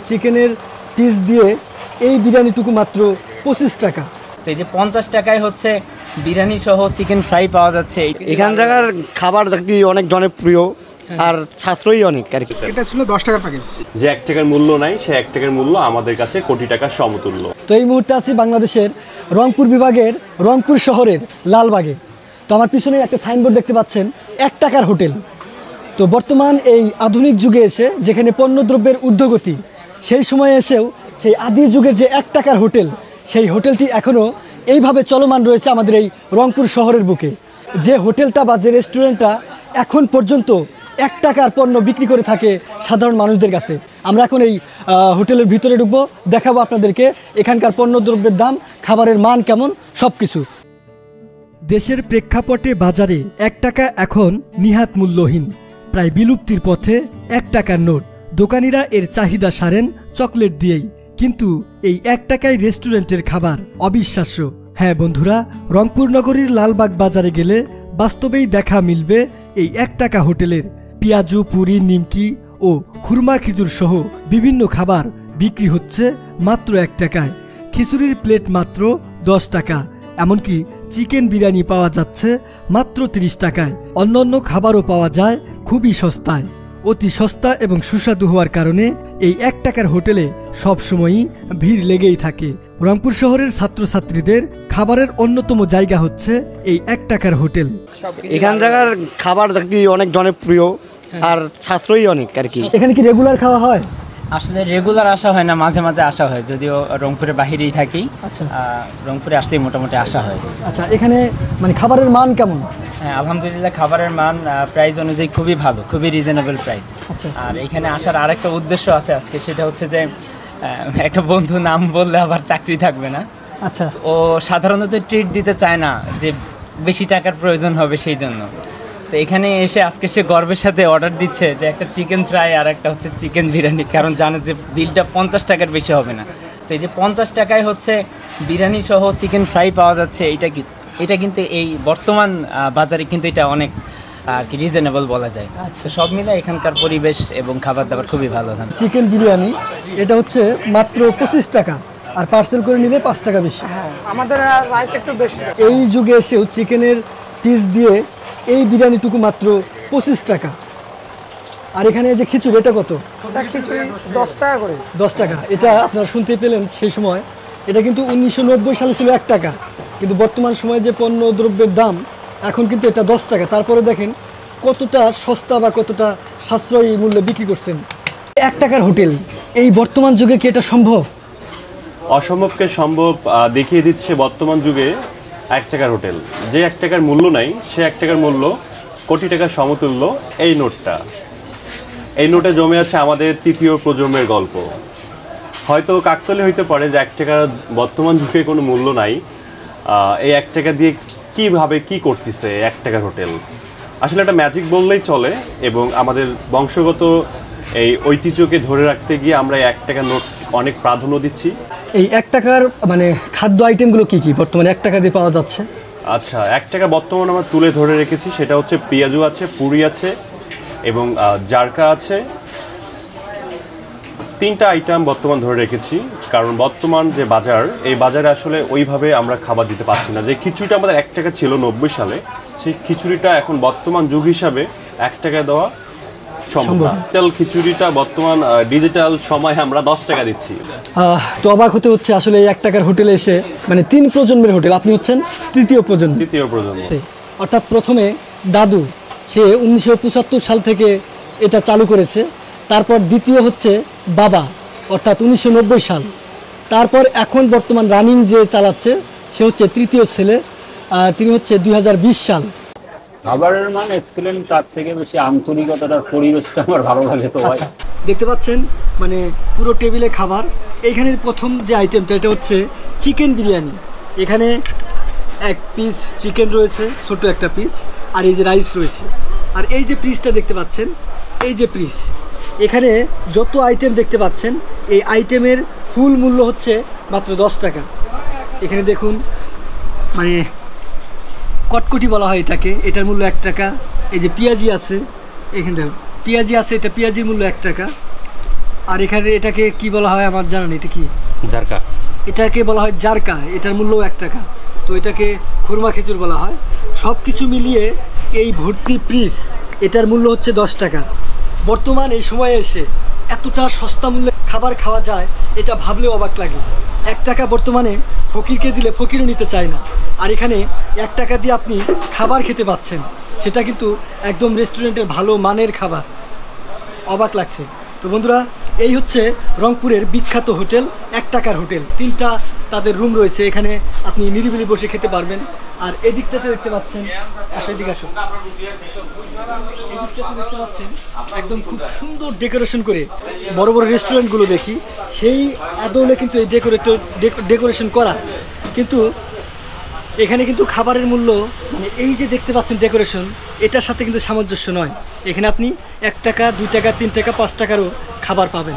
চিকেনের পিস দিয়ে এই বিরিয়ানিটুকু মাত্র 25 টাকা। তো এই যে 50 টাকায় হচ্ছে বিরিয়ানি সহ চিকেন ফ্রাই পাওয়া যাচ্ছে। এখান জায়গার খাবার কি অনেক জনপ্রিয় আর সাশ্রয়ী অনেক আর কি। এটা ছিল 10 টাকার প্যাকেজ। যে 1 টাকার মূল্য নাই, সে 1 টাকার মূল্য আমাদের কাছে কোটি টাকার সমতুল্য। তো এই মুহূর্তে আছি বাংলাদেশের রংপুর বিভাগের রংপুর শহরের লালবাগে। তো আমার পিছনে একটা সাইনবোর্ড দেখতে পাচ্ছেন, 1 টাকার হোটেল। তো বর্তমান এই আধুনিক যুগে এসে যেখানে পণ্যদ্রব্যের ঊর্ধ্বগতি, সেই সময়ে এসেও সেই আদি যুগের যে 1 টাকার হোটেল, সেই হোটেলটি এখনও এইভাবে চলমান রয়েছে আমাদের এই রংপুর শহরের বুকে। যে হোটেলটা বা যে রেস্টুরেন্টটা এখন পর্যন্ত 1 টাকার পণ্য বিক্রি করে থাকে সাধারণ মানুষদের কাছে। আমরা এখন এই হোটেলের ভিতরে ঢুকবো, দেখাবো আপনাদেরকে এখানকার পণ্যদ্রব্যের দাম, খাবারের মান কেমন, সব কিছু। দেশের প্রেক্ষাপটে বাজারে 1 টাকা এখন নিহাত মূল্যহীন, প্রায় বিলুপ্তির পথে 1 টাকার নোট। দোকানিরা এর চাহিদা সারেন চকলেট দিয়েই, কিন্তু এই 1 টাকায় রেস্টুরেন্টের খাবার অবিশ্বাস্য। হ্যাঁ বন্ধুরা, রংপুর নগরীর লালবাগ বাজারে গেলে বাস্তবেই দেখা মিলবে এই 1 টাকা হোটেলের। পেঁয়াজু, পুরি, নিমকি ও খুরমা খিচুর সহ বিভিন্ন খাবার বিক্রি হচ্ছে মাত্র 1 টাকায়। খিচুড়ির প্লেট মাত্র 10 টাকা, এমনকি চিকেন বিরিয়ানি পাওয়া যাচ্ছে মাত্র 30 টাকায়। অন্যান্য খাবারও পাওয়া যায় খুবই সস্তায়। অতি সস্তা এবং সুস্বাদু হওয়ার কারণে এই 1 টাকার হোটেলে সবসময়ই ভিড় লেগেই থাকে। রংপুর শহরের ছাত্রছাত্রীদের খাবারের অন্যতম জায়গা হচ্ছে এই 1 টাকার হোটেল। এখান জায়গার খাবার কি অনেক জনপ্রিয় আর সাশ্রয়ী অনেক আর কি। এখানে কি রেগুলার খাওয়া হয়? আসলে রেগুলার আসা হয় না, মাঝে মাঝে আসা হয়, যদিও রংপুরের বাহিরেই থাকি। আচ্ছা, রংপুরে আসলেই মোটামুটি আসা হয়। আচ্ছা, এখানে মানে খাবারের মান কেমন? হ্যাঁ, আলহামদুলিল্লাহ খাবারের মান প্রাইস অনুযায়ী খুবই ভালো, খুবই রিজনেবল প্রাইস। আচ্ছা, আর এখানে আসার আরেকটা উদ্দেশ্য আছে আজকে, সেটা হচ্ছে যে একটা বন্ধু নাম বললে আবার চাকরি থাকবে না। আচ্ছা, ও সাধারণত ট্রিট দিতে চায় না, যে বেশি টাকার প্রয়োজন হবে সেই জন্য। তো এখানে এসে আজকে সে গর্বের সাথে অর্ডার দিচ্ছে যে একটা চিকেন ফ্রাই আর একটা হচ্ছে চিকেন বিরিয়ানি, কারণ জানে যে বিলটা 50 টাকার বেশি হবে না। তো এই যে 50 টাকায় হচ্ছে বিরিয়ানি সহ চিকেন ফ্রাই পাওয়া যাচ্ছে, এটা কিন্তু এই বর্তমান বাজারে কিন্তু এটা অনেক আর কি রিজনেবল বলা যায়। আচ্ছা, সব মিলে এখানকার পরিবেশ এবং খাবার দাবার খুবই ভালো। চিকেন বিরিয়ানি এটা হচ্ছে মাত্র 25 টাকা, আর পার্সেল করে নিলে 5 টাকা বেশি। আমাদের রাইস একটু বেশি। এই যুগে এসেও চিকেনের পিস দিয়ে এই বিরিয়ানিটুকু মাত্র 25 টাকা। আর এখানে যে খিচুড়ি, এটা কত? খিচুড়ি 10 টাকা করে। 10 টাকা। এটা আপনারা শুনতে পেলেন সেই সময়, এটা কিন্তু 1990 সালে ছিল 1 টাকা, কিন্তু বর্তমান সময়ে যে পণ্য দ্রব্যের দাম, এখন কিন্তু এটা 10 টাকা। তারপরে দেখেন কতটা সস্তা বা কতটা সাশ্রয়ী মূল্যে বিক্রি করছেন। 1 টাকার হোটেল এই বর্তমান যুগে কি এটা সম্ভব? অসম্ভবকে সম্ভব দেখিয়ে দিচ্ছে বর্তমান যুগে 1 টাকার হোটেল। যে 1 টাকার মূল্য নাই, সে 1 টাকার মূল্য কোটি টাকার সমতুল্য। এই নোটটা, এই নোটে জমে আছে আমাদের তৃতীয় প্রজন্মের গল্প। হয়তো কাকতালি হইতে পারে যে 1 টাকার বর্তমান যুগে কোনো মূল্য নাই, এই 1 টাকা দিয়ে কীভাবে কী করতেছে 1 টাকার হোটেল। আসলে একটা ম্যাজিক বললেই চলে, এবং আমাদের বংশগত এই ঐতিহ্যকে ধরে রাখতে গিয়ে আমরা এই 1 টাকার নোট অনেক প্রাধান্য দিচ্ছি। এই 1 টাকার মানে খাদ্য আইটেমগুলো কি কি বর্তমানে 1 টাকা দিয়ে পাওয়া যাচ্ছে? আচ্ছা, 1 টাকা বর্তমানে আমরা তুলে ধরে রেখেছি, সেটা হচ্ছে পেঁয়াজু আছে, পুরি আছে এবং জারকা আছে। 3টা আইটেম বর্তমান ধরে রেখেছি, কারণ বর্তমান যে বাজার, এই বাজারে আসলে ওইভাবে আমরা খাবার দিতে পারছি না। যে খিচুড়িটা আমাদের 1 টাকা ছিল 90 সালে, সেই খিচুড়িটা এখন বর্তমান যুগ হিসাবে 1 টাকায় দেওয়া সম্ভব। ডিজিটাল খিচুড়িটা বর্তমান ডিজিটাল সময় আমরা 10 টাকা দিচ্ছি। তো অবাক হতে হচ্ছে আসলে এই 1 টাকার হোটেলে এসে, মানে 3 প্রজন্মের হোটেল, আপনি হচ্ছেন তৃতীয় প্রজন্ম। অর্থাৎ প্রথমে দাদু, সে 1975 সাল থেকে এটা চালু করেছে। তারপর দ্বিতীয় হচ্ছে বাবা, অর্থাৎ 1990 সাল। তারপর এখন বর্তমান রানিং যে চালাচ্ছে সে হচ্ছে তৃতীয় ছেলে, তিনি হচ্ছে 2020 সাল। খাবারের মান এক্সিলেন্ট, তার থেকে বেশি আন্তরিকতাটার পরিবেশটা আমার ভালো লাগে। তো দেখতে পাচ্ছেন মানে পুরো টেবিলে খাবার। এইখানে প্রথম যে আইটেমটা, এটা হচ্ছে চিকেন বিরিয়ানি। এখানে 1 পিস চিকেন রয়েছে, ছোট একটা পিস, আর এই যে রাইস রয়েছে। আর এই যে পিসটা দেখতে পাচ্ছেন, এই যে পিস, এখানে যত আইটেম দেখতে পাচ্ছেন, এই আইটেমের ফুল মূল্য হচ্ছে মাত্র 10 টাকা। এখানে দেখুন মানে কটকটি বলা হয় এটাকে, এটার মূল্য 1 টাকা। এই যে পেঁয়াজি আছে, এখানে দেখুন পেঁয়াজি আছে, এটা পেঁয়াজির মূল্য 1 টাকা। আর এখানে এটাকে কি বলা হয় আমার জানা নেই, এটা কি? জারকা। এটাকে বলা হয় জারকা, এটার মূল্য 1 টাকা। তো এটাকে খুরমা খেজুর বলা হয়। সব কিছু মিলিয়ে এই ভর্তি পিস এটার মূল্য হচ্ছে 10 টাকা। বর্তমান এই সময়ে এসে এতটা সস্তা মূল্যে খাবার খাওয়া যায় এটা ভাবলেও অবাক লাগে। 1 টাকা বর্তমানে ফকিরকে দিলে ফকিরও নিতে চায় না। আর এখানে 1 টাকা দিয়ে আপনি খাবার খেতে পাচ্ছেন, সেটা কিন্তু একদম রেস্টুরেন্টের ভালো মানের খাবার। অবাক লাগছে। তো বন্ধুরা, এই হচ্ছে রংপুরের বিখ্যাত হোটেল 1 টাকার হোটেল। 3টা তাদের রুম রয়েছে, এখানে আপনি নিরিবিলি বসে খেতে পারবেন। আর এদিকটাতে দেখতে পাচ্ছেন, এদিকে আসুন, এদিকটাতে দেখতে পাচ্ছেন একদম খুব সুন্দর ডেকোরেশন করে বড় বড় রেস্টুরেন্টগুলো দেখি সেই আদলে কিন্তু এই ডেকোরেশন করা, কিন্তু এখানে কিন্তু খাবারের মূল্য মানে এই যে দেখতে পাচ্ছেন ডেকোরেশন, এটার সাথে কিন্তু সামঞ্জস্য নয়। এখানে আপনি 1 টাকা, 2 টাকা, 3 টাকা, 5 টাকারও খাবার পাবেন।